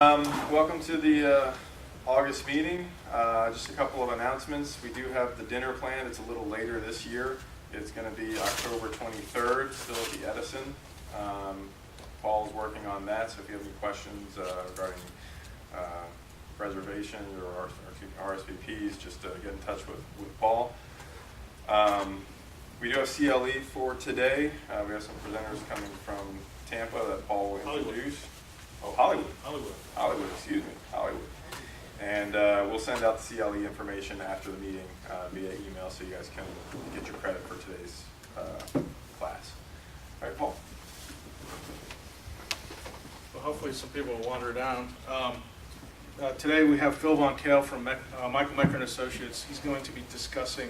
Welcome to the August meeting. Just a couple of announcements. We do have the dinner planned. It's a little later this year. It's going to be October 23rd, still at the Edison. Paul's working on that, so if you have any questions regarding reservations or RSVPs, just get in touch with Paul. We do have CLE for today. We have some presenters coming from Tampa that Paul will introduce. Hollywood, excuse me, Hollywood. And we'll send out the CLE information after the meeting via email so you guys can get your credit for today's class. All right, Paul. Well, hopefully some people will wander down. Today we have Phil Von Kahle from Michael Moecker and Associates. He's going to be discussing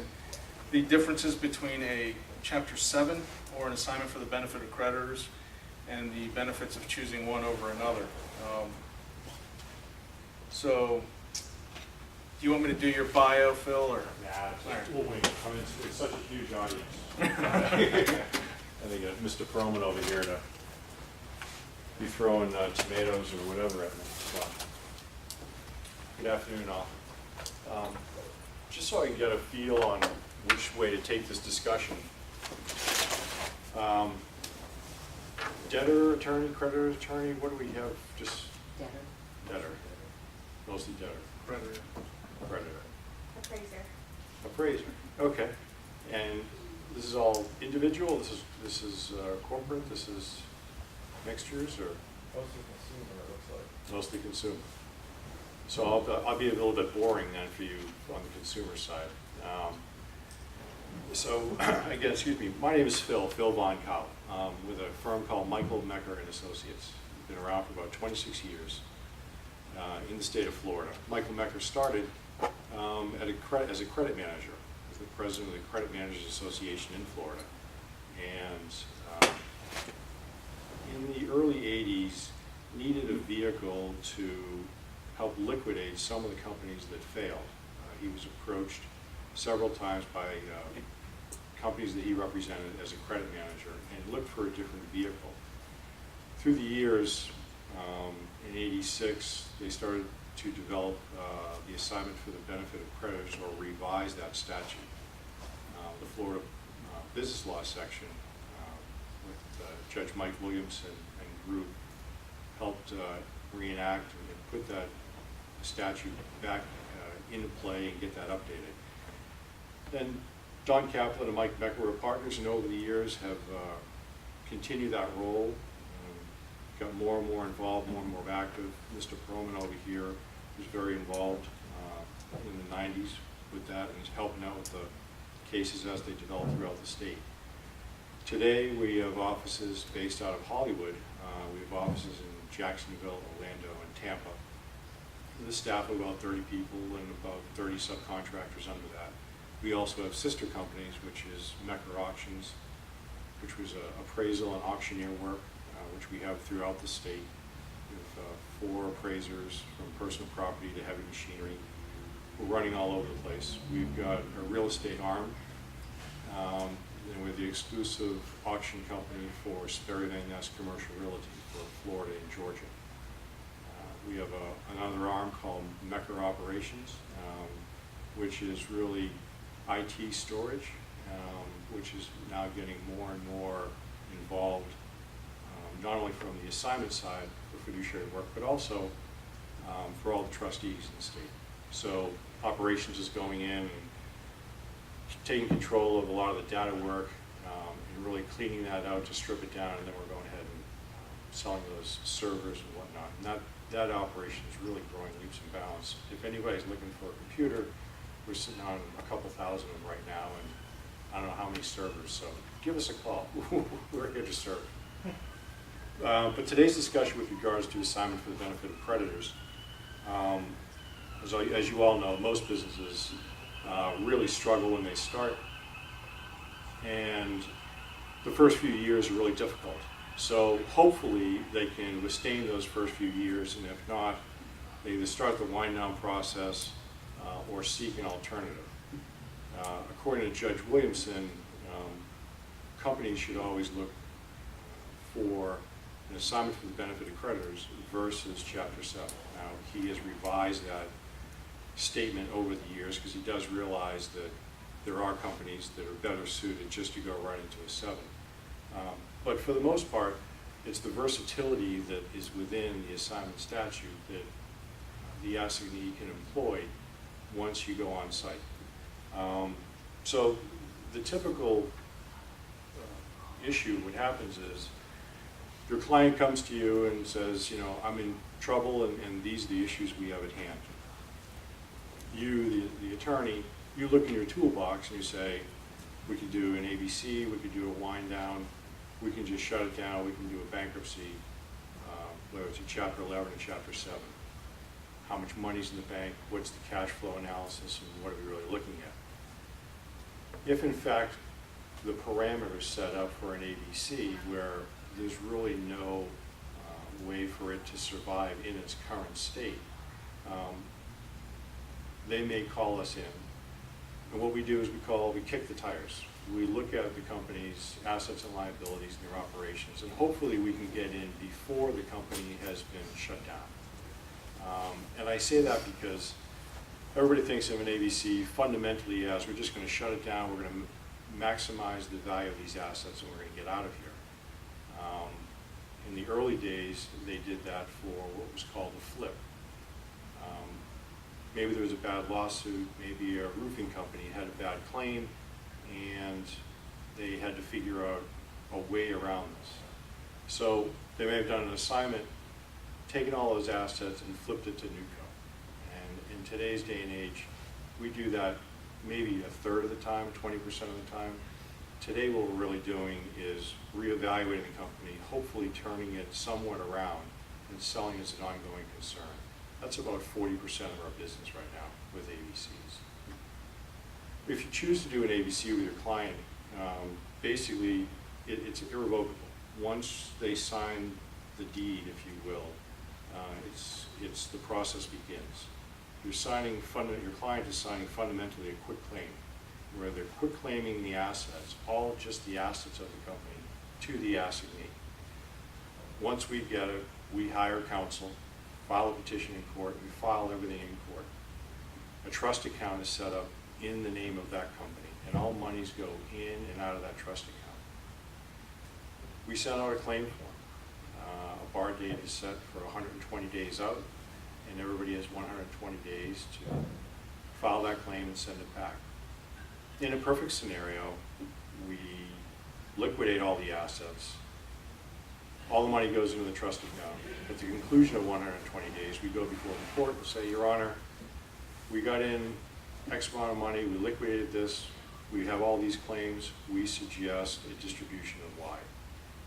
the differences between a Chapter 7 or an assignment for the benefit of creditors and the benefits of choosing one over another. So, do you want me to do your bio, Phil, or? Nah, we'll wait. I mean, it's such a huge audience. I think Mr. Froman over here to be throwing tomatoes or whatever at me. So, good afternoon, all. Just so I can get a feel on which way to take this discussion. Debtor attorney, creditor attorney, what do we have? Just debtor. Mostly debtor. Creditor. Appraiser. Okay. And this is all individual? This is corporate? This is mixtures or? Mostly consumer, it looks like. Mostly consumer. So I'll be a little bit boring then for you on the consumer side. Again, excuse me, my name is Phil Von Kahle, with a firm called Michael Moecker and Associates. Been around for about 26 years in the state of Florida. Michael Moecker started as a credit manager, as the president of the Credit Managers Association in Florida. And in the early 80s, needed a vehicle to help liquidate some of the companies that failed. He was approached several times by companies that he represented as a credit manager and looked for a different vehicle. Through the years, in '86, they started to develop the assignment for the benefit of creditors, or revise that statute. The Florida business law section with Judge Mike Williamson and group helped reenact and put that statute back into play and get that updated. Then Don Kaplan and Mike Moecker were partners, and over the years have continued that role, got more and more involved, more and more active. Mr. Perlman over here was very involved in the 90s with that and is helping out with the cases as they develop throughout the state. Today we have offices based out of Hollywood. We have offices in Jacksonville, Orlando, and Tampa. The staff of about 30 people and about 30 subcontractors under that. We also have sister companies, which is Moecker Auctions, which was appraisal and auctioneer work, which we have throughout the state. We have 4 appraisers from personal property to heavy machinery. We're running all over the place. We've got a real estate arm, and we're the exclusive auction company for Sperry Van Ness Commercial Realty for Florida and Georgia. We have another arm called Moecker Operations, which is really IT storage, which is now getting more and more involved, not only from the assignment side for fiduciary work, but also for all the trustees in the state. So operations is going in and taking control of a lot of the data work and really cleaning that out to strip it down, and then we're going ahead and selling those servers and whatnot. And that operation is really growing leaps and bounds. If anybody's looking for a computer, we're sitting on a couple thousand of them right now, and I don't know how many servers, so give us a call. We're here to serve. But today's discussion with regards to assignment for the benefit of creditors, as you all know, most businesses really struggle when they start, and the first few years are really difficult. So hopefully they can withstand those first few years, and if not, they either start the wind down process or seek an alternative. According to Judge Williamson, companies should always look for an assignment for the benefit of creditors versus Chapter 7. Now, he has revised that statement over the years because he does realize that there are companies that are better suited just to go right into a 7. But for the most part, it's the versatility that is within the assignment statute that the assignee can employ once you go on site. So the typical issue, what happens is your client comes to you and says, you know, I'm in trouble and these are the issues we have at hand. You, the attorney, you look in your toolbox and you say, we could do an ABC, we could do a wind down, we can just shut it down, we can do a bankruptcy, whether it's a Chapter 11 or Chapter 7. How much money's in the bank, what's the cash flow analysis, and what are we really looking at? If in fact the parameters set up for an ABC where there's really no way for it to survive in its current state, they may call us in. And what we do is we kick the tires. We look at the company's assets and liabilities and their operations, and hopefully we can get in before the company has been shut down. And I say that because everybody thinks of an ABC fundamentally as we're just going to shut it down, we're going to maximize the value of these assets, and we're going to get out of here. In the early days, they did that for what was called a flip. Maybe there was a bad lawsuit, maybe a roofing company had a bad claim, and they had to figure out a way around this. So they may have done an assignment, taken all those assets and flipped it to NewCo. And in today's day and age, we do that maybe a third of the time, 20% of the time. Today what we're really doing is reevaluating the company, hopefully turning it somewhat around and selling as an ongoing concern. That's about 40% of our business right now with ABCs. If you choose to do an ABC with your client, basically it's irrevocable. Once they sign the deed, if you will, it's the process begins. Your client is signing fundamentally a quit claim, where they're quit claiming the assets, all just the assets of the company, to the assignee. Once we get it, we hire counsel, file a petition in court, we file everything in court. A trust account is set up in the name of that company, and all monies go in and out of that trust account. We send out a claim form. A bar date is set for 120 days out, and everybody has 120 days to file that claim and send it back. In a perfect scenario, we liquidate all the assets. All the money goes into the trust account. At the conclusion of 120 days, we go before the court and say, Your Honor, we got in X amount of money, we liquidated this, we have all these claims, we suggest a distribution of Y.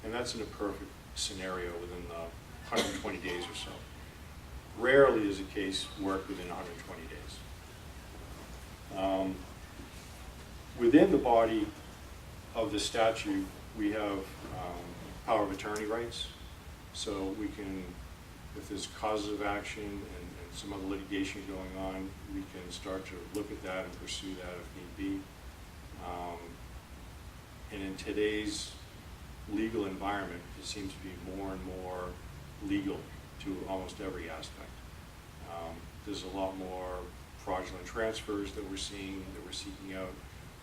And that's in a perfect scenario within the 120 days or so. Rarely does a case work within 120 days. Within the body of the statute, we have power of attorney rights. So we can, if there's causes of action and some other litigation going on, we can start to look at that and pursue that if need be. And in today's legal environment, it seems to be more and more legal to almost every aspect. There's a lot more fraudulent transfers that we're seeing, that we're seeking out.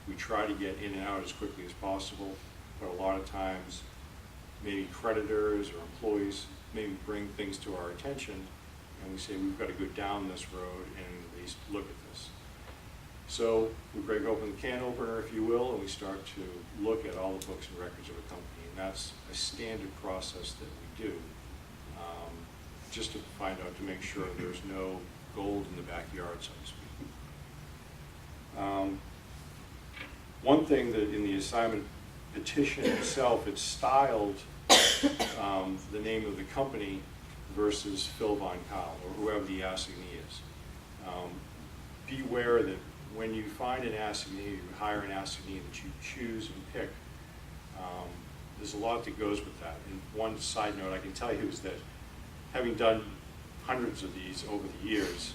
We try to get in and out as quickly as possible, but a lot of times maybe creditors or employees maybe bring things to our attention, and we say we've got to go down this road and at least look at this. So we break open the can opener, if you will, and we start to look at all the books and records of a company, and that's a standard process that we do, just to find out, to make sure there's no gold in the backyard, so to speak. One thing that in the assignment petition itself, it's styled the name of the company versus Phil Von Kahle, or whoever the assignee is. Beware that when you find an assignee, you hire an assignee that you choose and pick, there's a lot that goes with that. And one side note I can tell you is that having done hundreds of these over the years,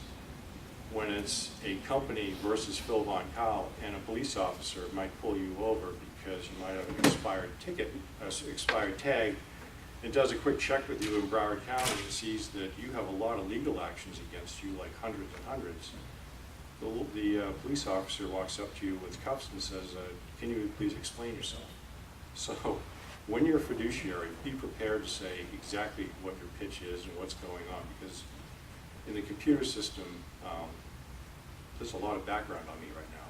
when it's a company versus Phil Von Kahle, and a police officer might pull you over because you might have an expired ticket, expired tag, and does a quick check with you in Broward County and sees that you have a lot of legal actions against you, like hundreds and hundreds, the police officer walks up to you with cuffs and says, can you please explain yourself? So when you're a fiduciary, be prepared to say exactly what your pitch is and what's going on, because in the computer system, there's a lot of background on me right now.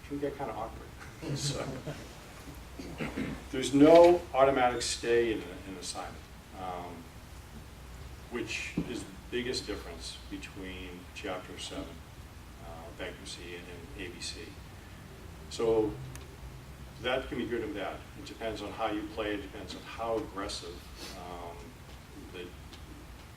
It can get kind of awkward. So, there's no automatic stay in an assignment, which is the biggest difference between Chapter 7, Bankruptcy, and ABC. So that can be good and bad. It depends on how you play, it depends on how aggressive the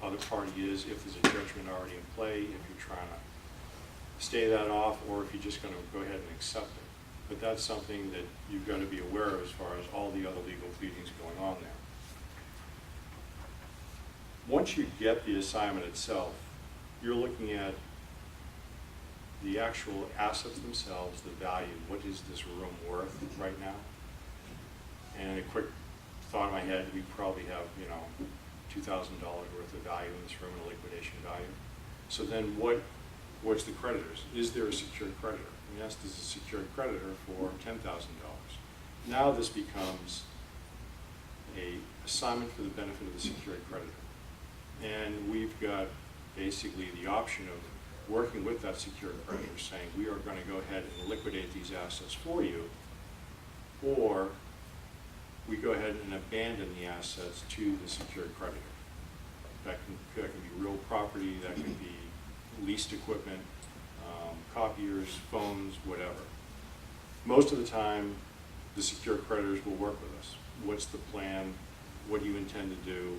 other party is, if there's a judgment already in play, if you're trying to stay that off, or if you're just going to go ahead and accept it. But that's something that you've got to be aware of as far as all the other legal pleadings going on there. Once you get the assignment itself, you're looking at the actual assets themselves, the value. What is this room worth right now? And a quick thought in my head, we probably have, $2,000 worth of value in this room, a liquidation value. So then what's the creditors? Is there a secured creditor? And yes, there's a secured creditor for $10,000. Now this becomes a assignment for the benefit of the secured creditor. And we've got basically the option of working with that secured creditor saying, we are going to go ahead and liquidate these assets for you, or we go ahead and abandon the assets to the secured creditor. That can be real property, that can be leased equipment, copiers, phones, whatever. Most of the time, the secured creditors will work with us. What's the plan? What do you intend to do?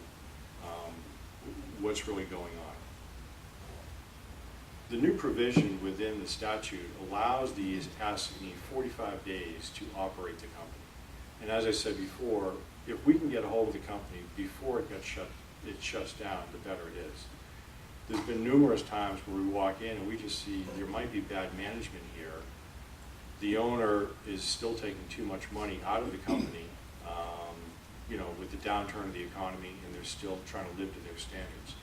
What's really going on? The new provision within the statute allows these assets to need 45 days to operate the company. And as I said before, if we can get a hold of the company before it shuts down, the better it is. There's been numerous times where we walk in and we just see there might be bad management here. The owner is still taking too much money out of the company, with the downturn of the economy, and they're still trying to live to their standards.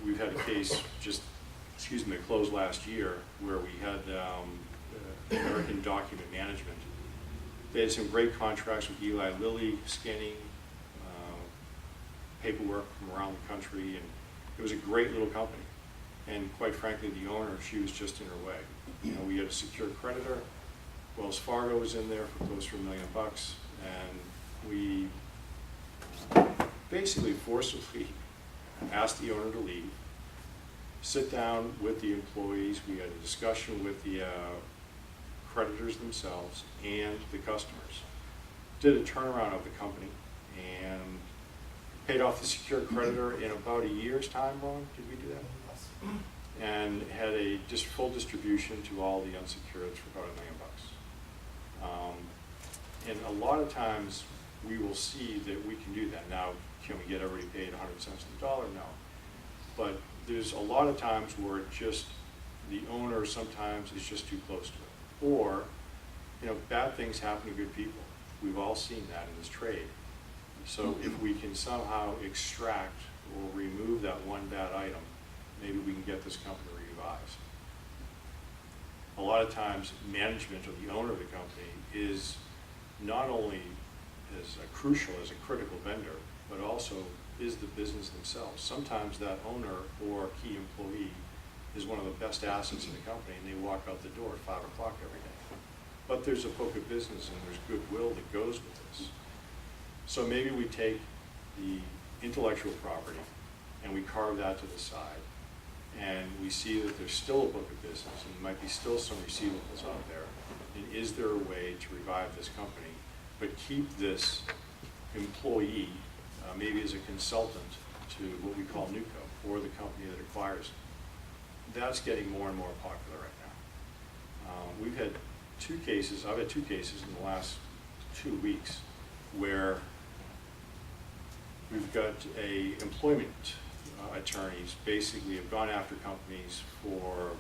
We've had a case that closed last year where we had American Document Management. They had some great contracts with Eli Lilly, scanning paperwork from around the country, and it was a great little company. And quite frankly, the owner, she was just in her way. We had a secured creditor. Wells Fargo was in there for close to $1 million, and we basically forcibly asked the owner to leave, sit down with the employees. We had a discussion with the creditors themselves and the customers. Did a turnaround of the company and paid off the secured creditor in about a year's time, Ron? Did we do that? And had a just full distribution to all the unsecureds for about $1 million. And a lot of times we will see that we can do that. Now, can we get everybody paid 100 cents on the dollar? No. But there's a lot of times where the owner sometimes is just too close to it. Or, bad things happen to good people. We've all seen that in this trade. So if we can somehow extract or remove that one bad item, maybe we can get this company revised. A lot of times, management or the owner of the company is not only as crucial as a critical vendor, but also is the business themselves. Sometimes that owner or key employee is one of the best assets in the company, and they walk out the door at 5 o'clock every day. But there's a book of business and there's goodwill that goes with this. So maybe we take the intellectual property and we carve that to the side, and we see that there's still a book of business and there might be still some receivables out there. And is there a way to revive this company, but keep this employee maybe as a consultant to what we call NewCo, or the company that acquires it? That's getting more and more popular right now. We've had two cases, I've had two cases in the last 2 weeks where we've got employment attorneys basically have gone after companies for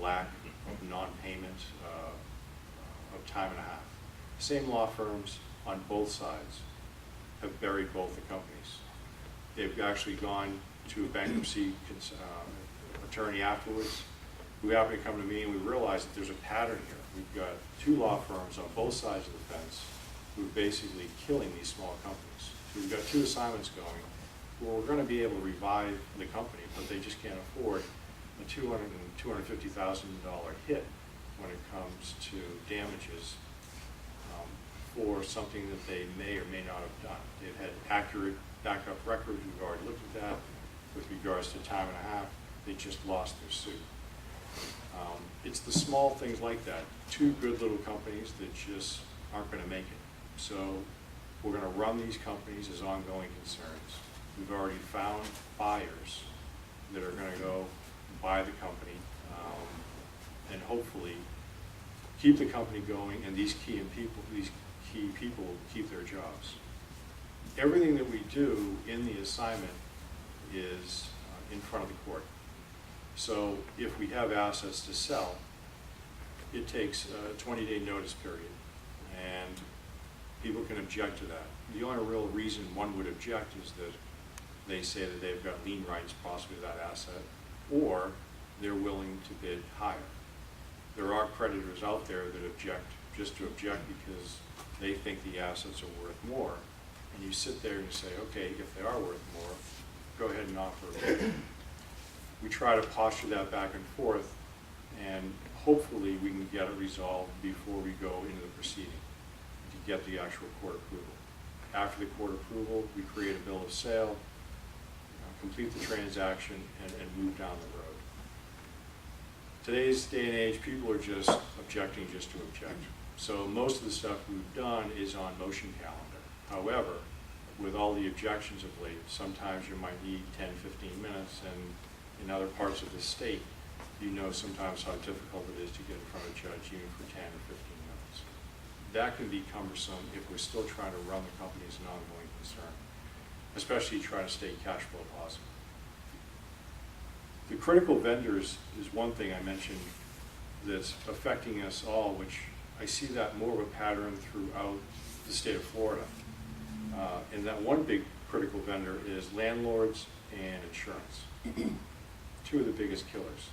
lack of non-payment of time and a half. Same law firms on both sides have buried both the companies. They've actually gone to a bankruptcy attorney afterwards, who happened to come to me, and we realized that there's a pattern here. We've got two law firms on both sides of the fence who are basically killing these small companies. So we've got two assignments going where we're going to be able to revive the company, but they just can't afford a $250,000 hit when it comes to damages for something that they may or may not have done. They've had accurate backup records. We've already looked at that. With regards to time and a half, they just lost their suit. It's the small things like that. Two good little companies that just aren't going to make it. So we're going to run these companies as ongoing concerns. We've already found buyers that are going to go buy the company and hopefully keep the company going, and these key people will keep their jobs. Everything that we do in the assignment is in front of the court. So if we have assets to sell, it takes a 20-day notice period, and people can object to that. The only real reason one would object is that they say that they've got lien rights possibly to that asset, or they're willing to bid higher. There are creditors out there that object just to object because they think the assets are worth more, and you sit there and you say, okay, if they are worth more, go ahead and offer a bid. We try to posture that back and forth, and hopefully we can get it resolved before we go into the proceeding to get the actual court approval. After the court approval, we create a bill of sale, complete the transaction, and move down the road. Today's day and age, people are just objecting just to object. So most of the stuff we've done is on motion calendar. However, with all the objections of late, sometimes you might need 10, 15 minutes, and in other parts of the state, you know sometimes how difficult it is to get in front of a judge even for 10 or 15 minutes. That can be cumbersome if we're still trying to run the company as an ongoing concern, especially trying to stay cash flow positive. The critical vendors is one thing I mentioned that's affecting us all, which I see that more of a pattern throughout the state of Florida. And that one big critical vendor is landlords and insurance. Two of the biggest killers.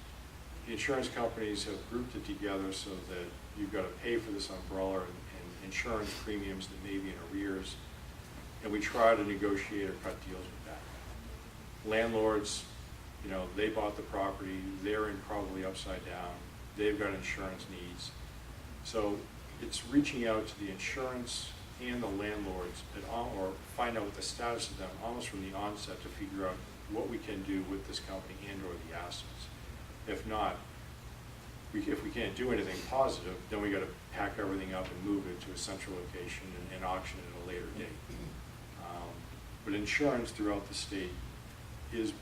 The insurance companies have grouped it together so that you've got to pay for this umbrella and insurance premiums that may be in arrears, and we try to negotiate or cut deals with that. Landlords, you know, they bought the property, they're in probably upside down, they've got insurance needs. So it's reaching out to the insurance and the landlords or find out what the status of them almost from the onset to figure out what we can do with this company and or the assets. If not, if we can't do anything positive, then we got to pack everything up and move it to a central location and auction at a later date. But insurance throughout the state is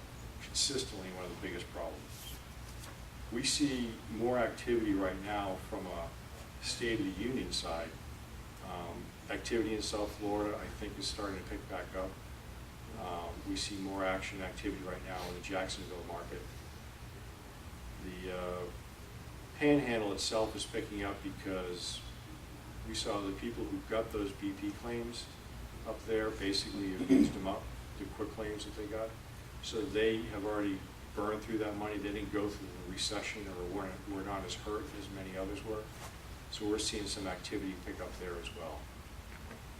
consistently one of the biggest problems. We see more activity right now from a State of the Union side. Activity in South Florida, I think, is starting to pick back up. We see more action activity right now in the Jacksonville market. The Panhandle itself is picking up because we saw the people who got those BP claims up there basically have used them up, the quick claims that they got. So they have already burned through that money. They didn't go through the recession or were not as hurt as many others were. So we're seeing some activity pick up there as well.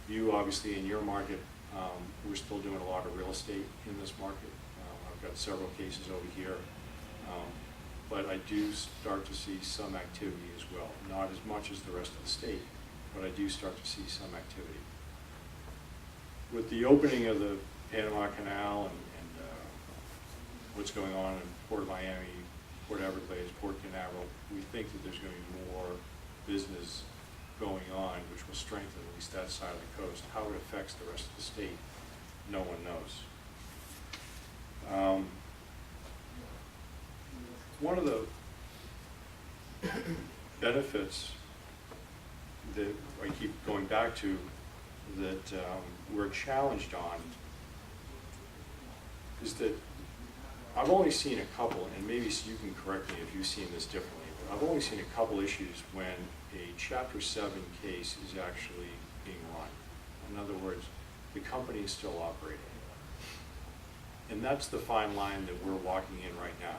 You, obviously, in your market, we're still doing a lot of real estate in this market. I've got several cases over here. But I do start to see some activity as well. Not as much as the rest of the state, but I do start to see some activity. With the opening of the Panama Canal and what's going on in Port Miami, Port Everglades, Port Canaveral, we think that there's going to be more business going on, which will strengthen at least that side of the coast. How it affects the rest of the state, no one knows. One of the benefits that I keep going back to that we're challenged on is that I've only seen a couple, and maybe you can correct me if you've seen this differently, but I've only seen a couple issues when a Chapter 7 case is actually being run. In other words, the company is still operating. And that's the fine line that we're walking in right now.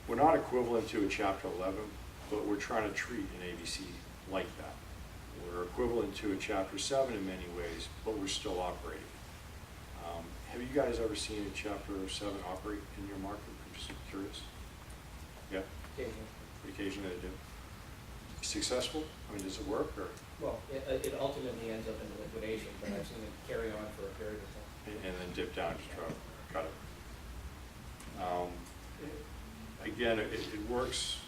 We're not equivalent to a Chapter 11, but we're trying to treat an ABC like that. We're equivalent to a Chapter 7 in many ways, but we're still operating. Have you guys ever seen a Chapter 7 operate in your market? I'm just curious. Yeah? Occasionally they do. Successful? I mean, does it work, or? Well, it ultimately ends up in liquidation, but I've seen it carry on for a period of time. And then dip down, just cut it. Again, it works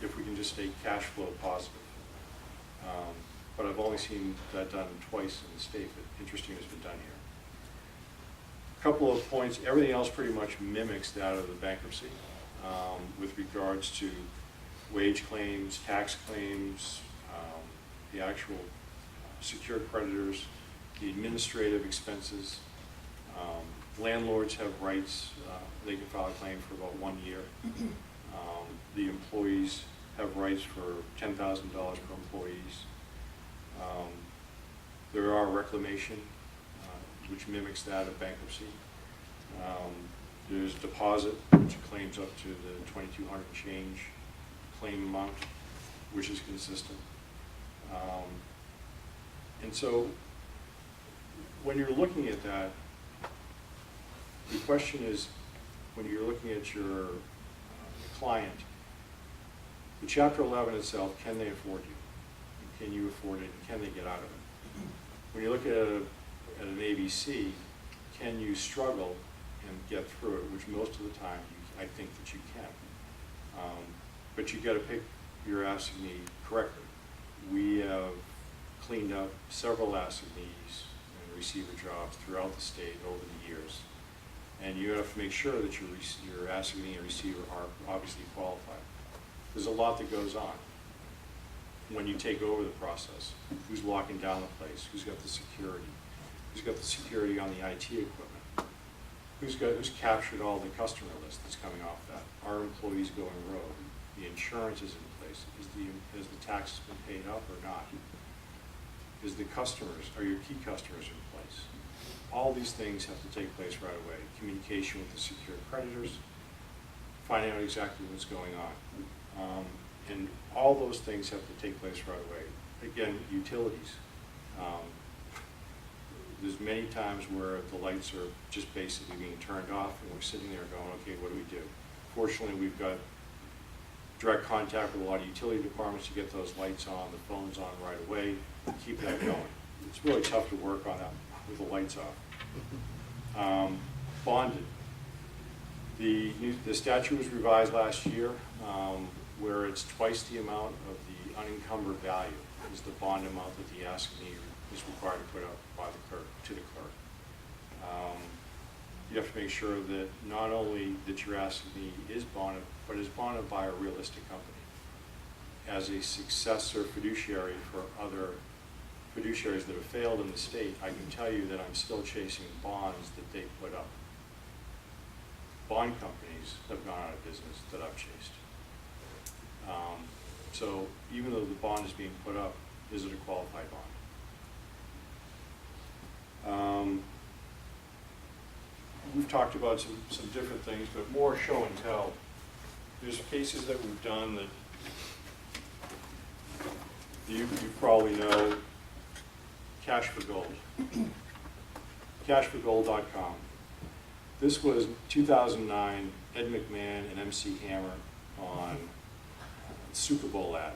if we can just stay cash flow positive. But I've only seen that done twice in the state, but interesting has been done here. A couple of points, everything else pretty much mimics that of the bankruptcy with regards to wage claims, tax claims, the actual secured creditors, the administrative expenses. Landlords have rights. They can file a claim for about 1 year. The employees have rights for $10,000 per employees. There are reclamation, which mimics that of bankruptcy. There's deposit, which claims up to the $2,200 change claim amount, which is consistent. And so when you're looking at that, the question is, when you're looking at your client, the Chapter 11 itself, can they afford you? Can you afford it, and can they get out of it? When you look at an ABC, can you struggle and get through it, which most of the time I think that you can. But you got to pick your assignee correctly. We have cleaned up several assignees and receiver jobs throughout the state over the years. And you have to make sure that your assignee and receiver are obviously qualified. There's a lot that goes on when you take over the process. Who's locking down the place? Who's got the security? Who's got the security on the IT equipment? Who's captured all the customer list that's coming off that? Are employees going rogue? The insurance is in place. Has the taxes been paid up or not? Are your key customers in place? All these things have to take place right away. Communication with the secured creditors, finding out exactly what's going on. And all those things have to take place right away. Again, utilities. There's many times where the lights are just basically being turned off and we're sitting there going, okay, what do we do? Fortunately, we've got direct contact with a lot of utility departments to get those lights on, the phones on right away, keep that going. It's really tough to work on that with the lights off. Bonded. The statute was revised last year where it's twice the amount of the unencumbered value is the bond amount that the assignee is required to put up by the clerk, to the clerk. You have to make sure that not only that your assignee is bonded, but is bonded by a realistic company. As a successor fiduciary for other fiduciaries that have failed in the state, I can tell you that I'm still chasing bonds that they put up. Bond companies have gone out of business that I've chased. So even though the bond is being put up, is it a qualified bond? We've talked about some different things, but more show and tell. There's cases that we've done that you probably know. Cash for Gold. Cashforgold.com. This was 2009, Ed McMahon and MC Hammer on Super Bowl ad.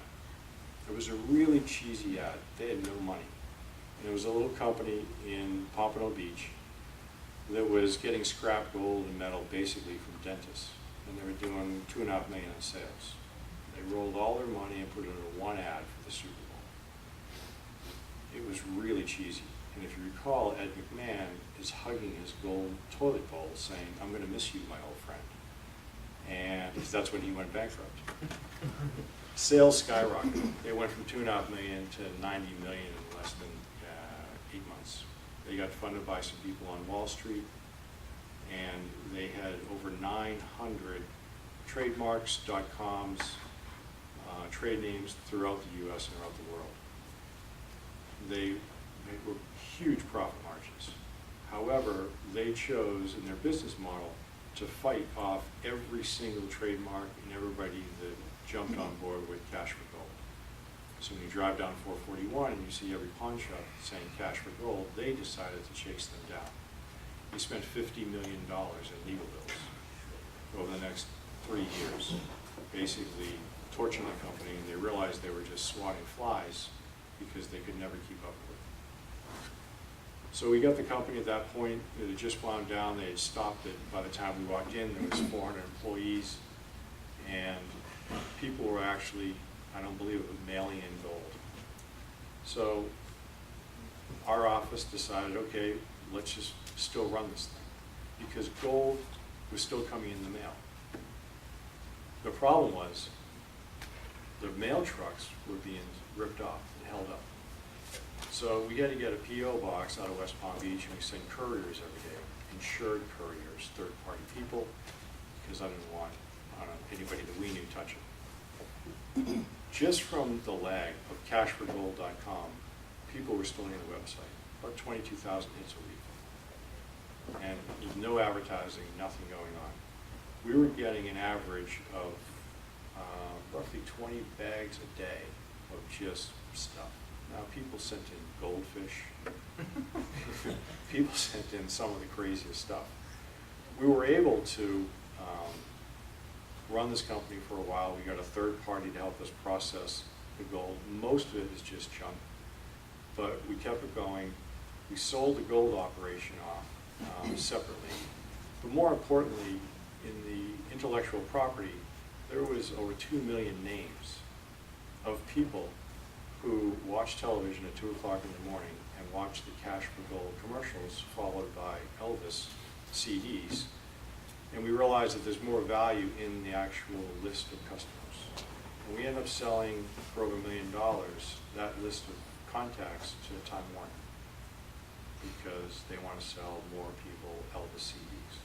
It was a really cheesy ad. They had no money. And it was a little company in Pompano Beach that was getting scrap gold and metal basically from dentists. And they were doing $2.5 million in sales. They rolled all their money and put it into one ad for the Super Bowl. It was really cheesy. And if you recall, Ed McMahon is hugging his gold toilet bowl saying, "I'm going to miss you, my old friend." And because that's when he went bankrupt. Sales skyrocketed. They went from $2.5 million to $90 million in less than 8 months. They got funded by some people on Wall Street, and they had over 900 trademarks, .coms, trade names throughout the U.S. and throughout the world. They They were huge profit margins. However, they chose in their business model to fight off every single trademark and everybody that jumped on board with cash for gold. So when you drive down 441 and you see every pawn shop saying cash for gold, they decided to chase them down. We spent $50 million in legal bills over the next 3 years, basically torching the company, and they realized they were just swatting flies because they could never keep up with it. So we got the company at that point. It had just wound down. They had stopped it. By the time we walked in, there was 400 employees, and people were actually, I don't believe it was mailing in gold. So our office decided, okay, let's just still run this thing, because gold was still coming in the mail. The problem was the mail trucks were being ripped off and held up. So we had to get a P.O. box out of West Palm Beach, and we sent couriers every day, insured couriers, third-party people, because I didn't want anybody that we knew touching it. Just from the lag of cashforgold.com, people were stealing the website, about 22,000 hits a week. And with no advertising, nothing going on. We were getting an average of roughly 20 bags a day of just stuff. Now, people sent in goldfish. People sent in some of the craziest stuff. We were able to run this company for a while. We got a third party to help us process the gold. Most of it is just junk, but we kept it going. We sold the gold operation off separately. But more importantly, in the intellectual property, there was over 2 million names of people who watched television at 2 o'clock in the morning and watched the Cash for Gold commercials followed by Elvis CDs. And we realized that there's more value in the actual list of customers. And we ended up selling for over $1 million that list of contacts to Time Warner, because they want to sell more people Elvis CDs.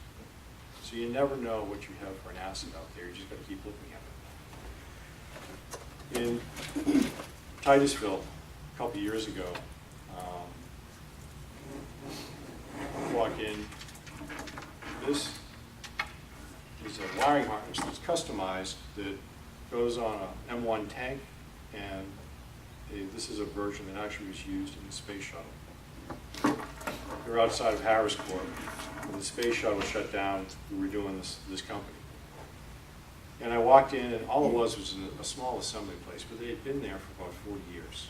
So you never know what you have for an asset out there. You just got to keep looking at it. In Titusville, a couple years ago, walk in. This is a wiring harness that's customized that goes on an M1 tank, and this is a version that actually was used in the space shuttle. We were outside of Harrisburg. When the space shuttle was shut down, we were doing this company. And I walked in, and all it was a small assembly place, but they had been there for about 40 years.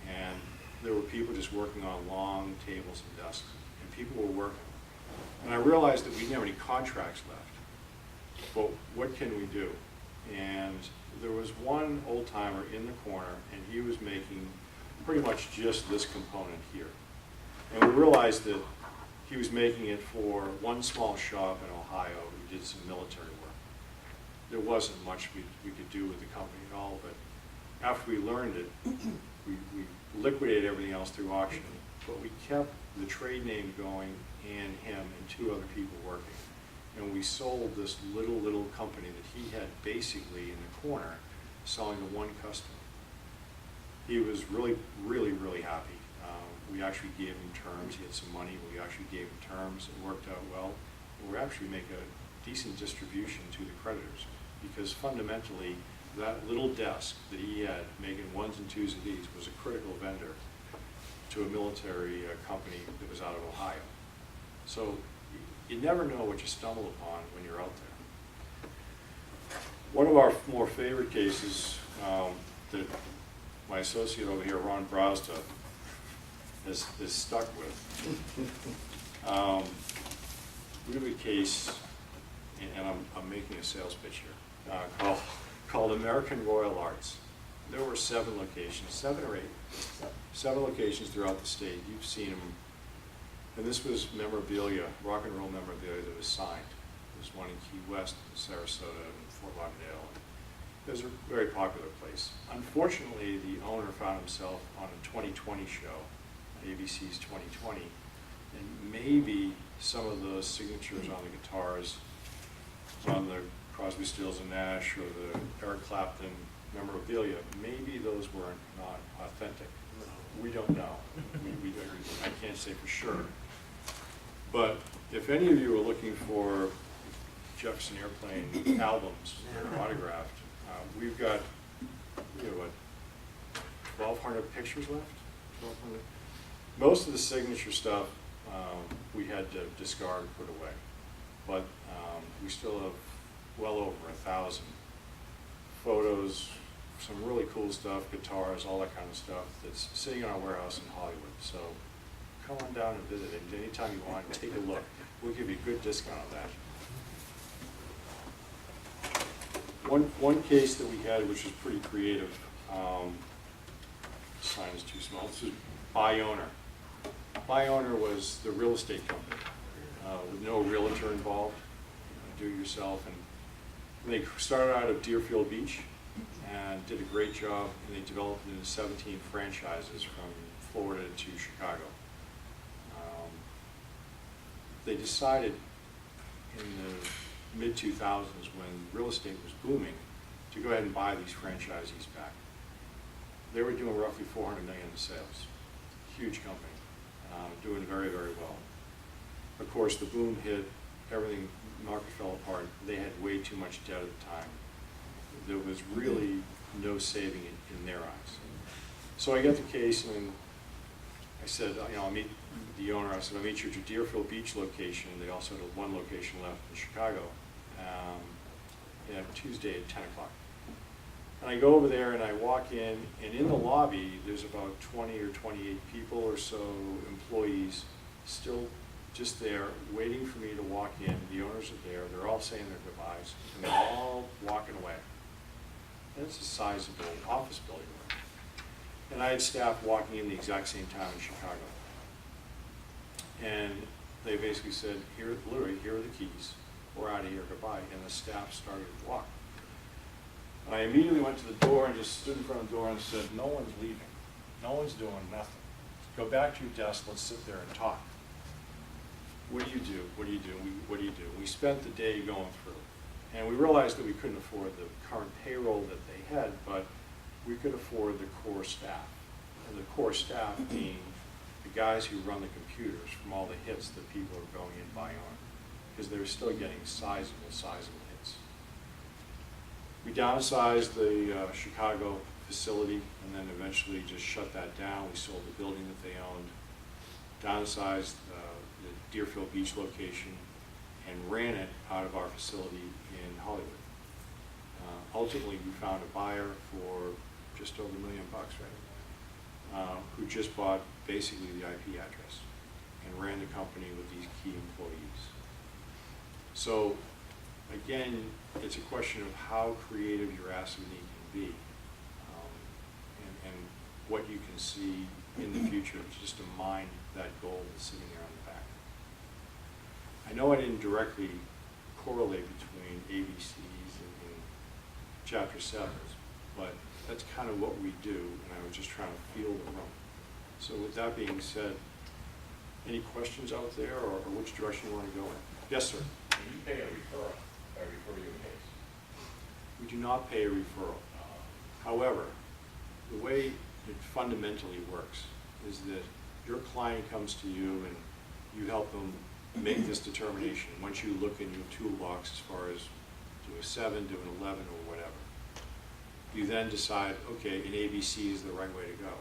And there were people just working on long tables and desks, and people were working. And I realized that we didn't have any contracts left. But what can we do? And there was one old timer in the corner, and he was making pretty much just this component here. And we realized that he was making it for one small shop in Ohio who did some military work. There wasn't much we could do with the company at all, but after we learned it, we liquidated everything else through auction, but we kept the trade name going and him and 2 other people working. And we sold this little company that he had basically in the corner selling to one customer. He was really happy. We actually gave him terms. He had some money. We actually gave him terms. It worked out well. We're actually making a decent distribution to the creditors, because fundamentally that little desk that he had making 1s and 2s of these was a critical vendor to a military company that was out of Ohio. So you never know what you stumble upon when you're out there. One of our more favorite cases that my associate over here, Ron Browsta, is stuck with. We have a case, and I'm making a sales pitch here, called American Royal Arts. There were 7 locations, 7 or 8, 7 locations throughout the state. You've seen them. And this was memorabilia, rock and roll memorabilia that was signed. There's one in Key West, Sarasota, and Fort Lauderdale. It was a very popular place. Unfortunately, the owner found himself on a 2020 show, ABC's 2020, and maybe some of those signatures on the guitars, on the Crosby, Stills and Nash or the Eric Clapton memorabilia, maybe those were not authentic. We don't know. We say for sure. But if any of you are looking for Jefferson Airplane albums that are autographed, we've got, what, 1,200 pictures left? 1,200. Most of the signature stuff we had to discard and put away, but we still have well over 1,000 photos, some really cool stuff, guitars, all that kind of stuff that's sitting in our warehouse in Hollywood. So come on down and visit it anytime you want. Take a look. We'll give you a good discount on that. One case that we had, which was pretty creative, sign is too small. This is Buy Owner. Buy Owner was the real estate company with no realtor involved, do it yourself. And they started out of Deerfield Beach and did a great job, and they developed it into 17 franchises from Florida to Chicago. They decided in the mid-2000s, when real estate was booming, to go ahead and buy these franchisees back. They were doing roughly $400 million in sales. Huge company, doing very, very well. Of course, the boom hit, everything, market fell apart. They had way too much debt at the time. There was really no saving in their eyes. So I got the case, and I said, I'll meet the owner. I said, I'll meet you at your Deerfield Beach location. They also had one location left in Chicago. Tuesday at 10 o'clock. And I go over there and I walk in, and in the lobby, there's about 20 or 28 people or so, employees, still just there, waiting for me to walk in. The owners are there. They're all saying their goodbyes, and they're all walking away. And it's a sizable office building. And I had staff walking in the exact same time in Chicago. And they basically said, literally, here are the keys. We're out of here, goodbye. And the staff started to walk. And I immediately went to the door and just stood in front of the door and said, no one's leaving. No one's doing nothing. Go back to your desk, let's sit there and talk. What do you do? What do you do? What do you do? We spent the day going through. And we realized that we couldn't afford the current payroll that they had, but we could afford the core staff. And the core staff being the guys who run the computers from all the hits that people are going in by on, because they were still getting sizable hits. We downsized the Chicago facility and then eventually just shut that down. We sold the building that they owned, downsized the Deerfield Beach location, and ran it out of our facility in Hollywood. Ultimately, we found a buyer for just over $1 million, right? Who just bought basically the IP address and ran the company with these key employees. So again, it's a question of how creative your asset need can be, and what you can see in the future, just to mine that gold that's sitting there on the back. I know I didn't directly correlate between ABCs and Chapter 7s, but that's kind of what we do, and I was just trying to feel the room. So with that being said, any questions out there, or which direction you want to go in? Yes, sir. Do you pay a referral? I refer you a case. We do not pay a referral. However, the way it fundamentally works is that your client comes to you and you help them make this determination. Once you look in your toolbox as far as do a 7, do an 11, or whatever, you then decide, okay, an ABC is the right way to go.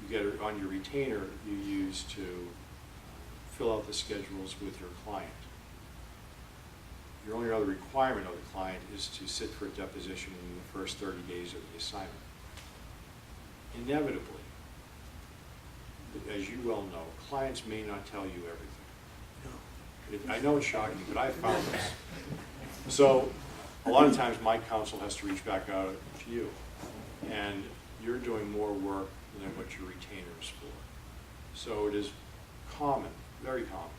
You get it on your retainer you use to fill out the schedules with your client. Your only other requirement of the client is to sit for a deposition in the first 30 days of the assignment. Inevitably, as you well know, clients may not tell you everything. I know it's shocking, but I found this. So a lot of times my counsel has to reach back out to you, and you're doing more work than what your retainer is for. So it is common, very common,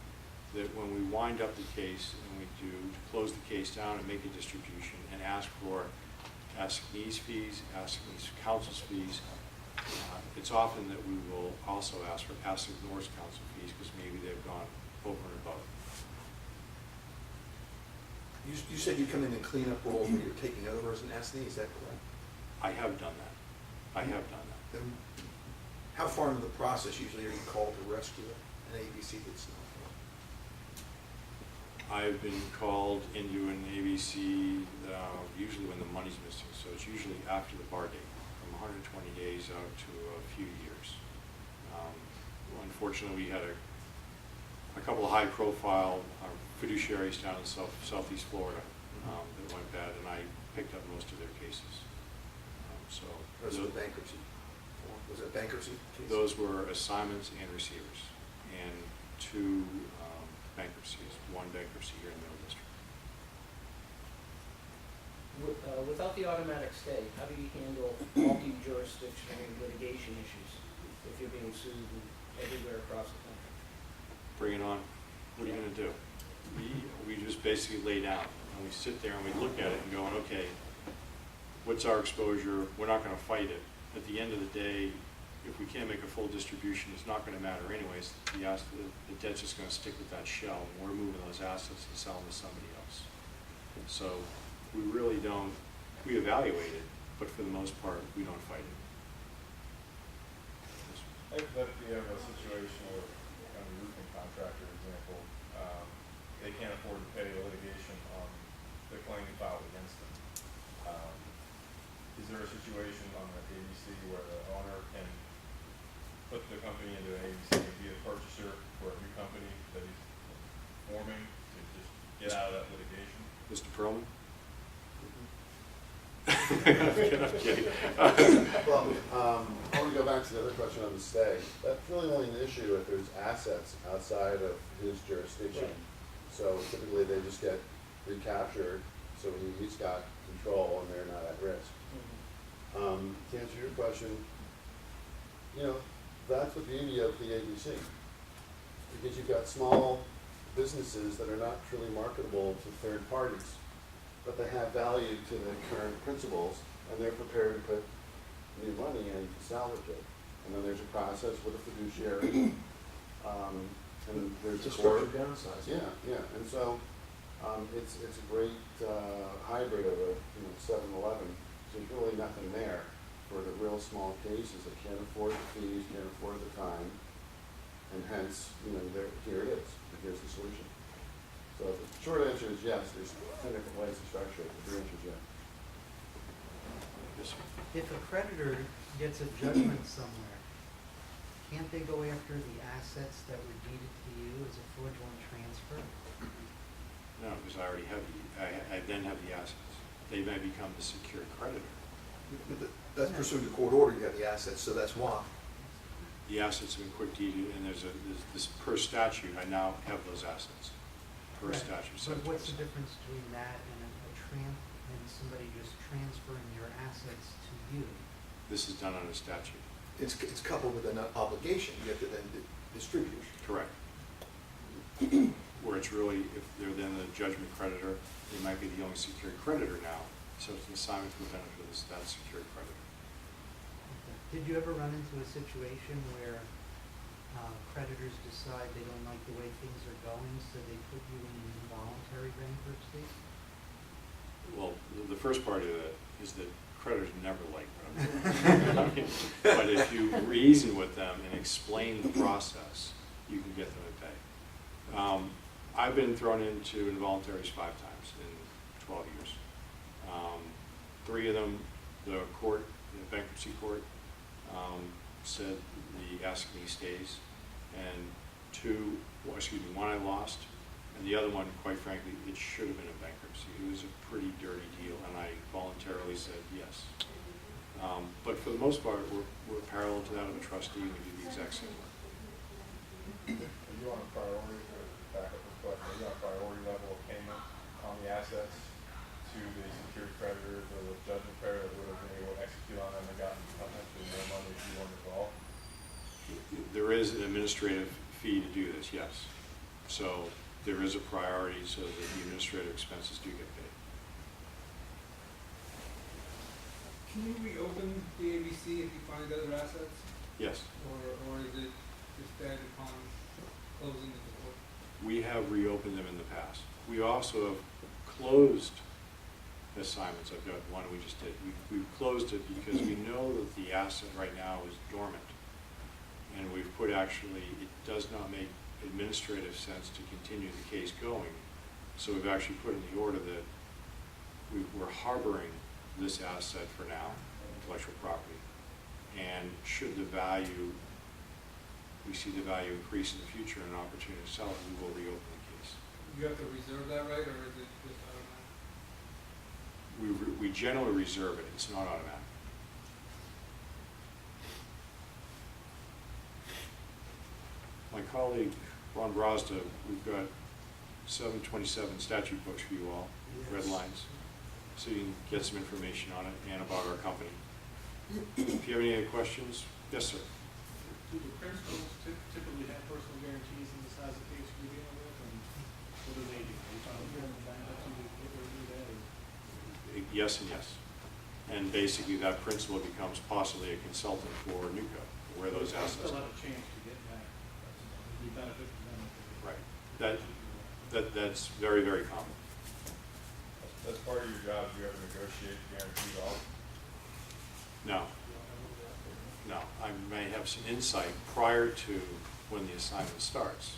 that when we wind up the case and we do close the case down and make a distribution and ask these fees, ask these counsel's fees, it's often that we will also ask for passive Norse counsel fees because maybe they've gone over and above. You said you come in and clean up roles where you're taking over as an S&E, is that correct? I have done that. I have done that. How far into the process usually are you called to rescue an ABC that's not? I've been called into an ABC usually when the money's missing, so it's usually after the bar date, from 120 days out to a few years. Unfortunately, we had a couple of high-profile fiduciaries down in southeast Florida that went bad, and I picked up most of their cases. Was it bankruptcy? Was it bankruptcy case? Those were assignments and receivers, and 2 bankruptcies, 1 bankruptcy here in the Middle District. Without the automatic stay, how do you handle multi-jurisdictional litigation issues if you're being sued everywhere across the country? Bring it on. What are you going to do? We just basically lay down, and we sit there and we look at it and going, okay, what's our exposure? We're not going to fight it. At the end of the day, if we can't make a full distribution, it's not going to matter anyways. The debt's just going to stick with that shell, and we're moving those assets and selling to somebody else. So we really don't, we evaluate it, but for the most part, we don't fight it. Hypothetically, you have a situation where, on the roofing contractor example, they can't afford to pay litigation on the claim filed against them. Is there a situation on the ABC where the owner can put the company into an ABC and be a purchaser for a new company that he's forming to just get out of that litigation? Mr. Perlman? I'm kidding. Well, I want to go back to the other question on the stay. That's really only an issue if there's assets outside of his jurisdiction. So typically they just get recaptured, so he's got control and they're not at risk. To answer your question, that's the beauty of the ABC. Because you've got small businesses that are not truly marketable to third parties, but they have value to the current principals, and they're prepared to put new money in to salvage it. And then there's a process with a fiduciary, and there's It's a board. structured downsizing. Yeah, and so it's a great hybrid of a 7-Eleven. There's really nothing there for the real small cases that can't afford the fees, can't afford the time, and hence, here it is, and here's the solution. So the short answer is yes, there's 10 different ways to structure it. The answer is yes. Yes, sir. If a creditor gets a judgment somewhere, can't they go after the assets that were deeded to you as a fraudulent transfer? No, because I already have I then have the assets. They may become the secured creditor. But that's pursuant to court order, you have the assets, so that's why. The assets have been quick deeded, and there's this per statute, I now have those assets. Per Right. statute. But what's the 7%. difference between that and somebody just transferring your assets to you? This is done under statute. It's coupled with an obligation, you have to then distribute. Correct. Where it's really, if they're then the judgment creditor, they might be the only secured creditor now, so it's an assignment for the benefit of that secured creditor. Okay. Did you ever run into a situation where creditors decide they don't like the way things are going, so they put you in involuntary bankruptcy? Well, the first part of that is that creditors never like that. But if you reason with them and explain the process, you can get them to pay. I've been thrown into involuntaries 5 times in 12 years. 3 of them, the bankruptcy court, said the asking stays, and 1 I lost, and the other one, quite frankly, it should have been a bankruptcy. It was a pretty dirty deal, and I voluntarily said yes. But for the most part, we're parallel to that of a trustee, and we do the exact same work. Are you on a priority, back up this question, are you on a priority level of payment on the assets to the secured creditors or the judgment creditor that would have been able to execute on them and gotten potentially more money if you weren't involved? There is an administrative fee to do this, yes. So there is a priority so that the administrative expenses do get paid. Can you reopen the ABC if you find other assets, Yes. or is it just dead upon closing of the court? We have reopened them in the past. We also have closed assignments. I've got one we just did. We've closed it because we know that the asset right now is dormant. And we've put actually, it does not make administrative sense to continue the case going. So we've actually put in the order that we're harboring this asset for now, intellectual property. And should the value, we see the value increase in the future and an opportunity to sell it, we will reopen the case. You have to reserve that right, or is it just automatic? We generally reserve it, it's not automatic. My colleague, Ron Brosda, we've got 727 statute books for you all, red lines, so you can get some information on it and about our company. If you have any other questions, yes, sir. Do the principals typically have personal guarantees in the size of case you're dealing with, and what do they do? They file a form of bankruptcy to do that, or? Yes and yes. And basically that principal becomes possibly a consultant for NUCO, where those assets. Still have a chance to get back. Be benefit to them. Right. That's very, very common. As part of your job, do you ever negotiate guaranteed off? No. No. I may have some insight prior to when the assignment starts.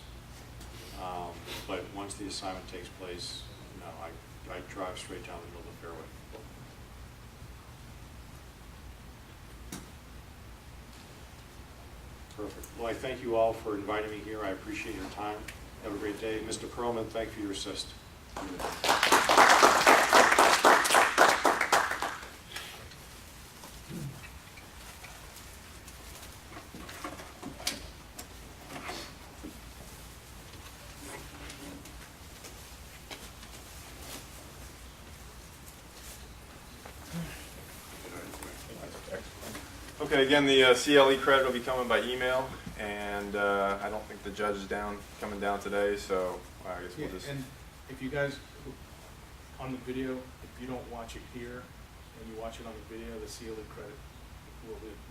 But once the assignment takes place, no, I drive straight down the middle of the fairway. Perfect. Well, I thank you all for inviting me here. I appreciate your time. Have a great day. Mr. Perlman, thank you for your assist. Okay, again, the CLE credit will be coming by email, and I don't think the judge is coming down today, so I guess we'll just. And if you guys, on the video, if you don't watch it here, and you watch it on the video, the CLE credit,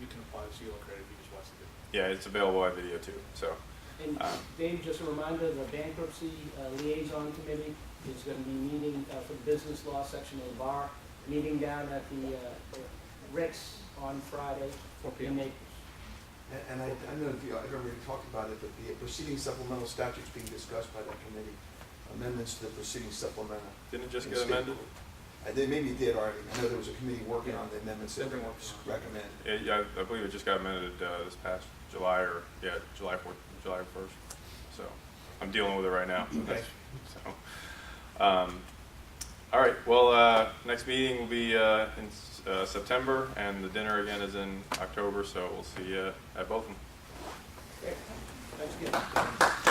you can apply the CLE credit if you just watch the video. Yeah, it's available on video too, so. And Dave, just a reminder, the bankruptcy liaison committee is going to be meeting for the business law section of the bar, meeting down at the Ritz on Friday 4 in p.m. Naples. And I don't know if you, I've already talked about it, but the proceeding supplemental statutes being discussed by that committee, amendments to the proceeding supplemental. Didn't it just get amended? They maybe did already. I know there was a committee working on the amendments that They've been were working on it. recommended. Yeah, I believe it just got amended this past July, or July 4th, July 1st. So I'm dealing with it right now. Okay. So, all right. Well, next meeting will be in September, and the dinner again is in October. So we'll see you at both of them. Great. Thanks again.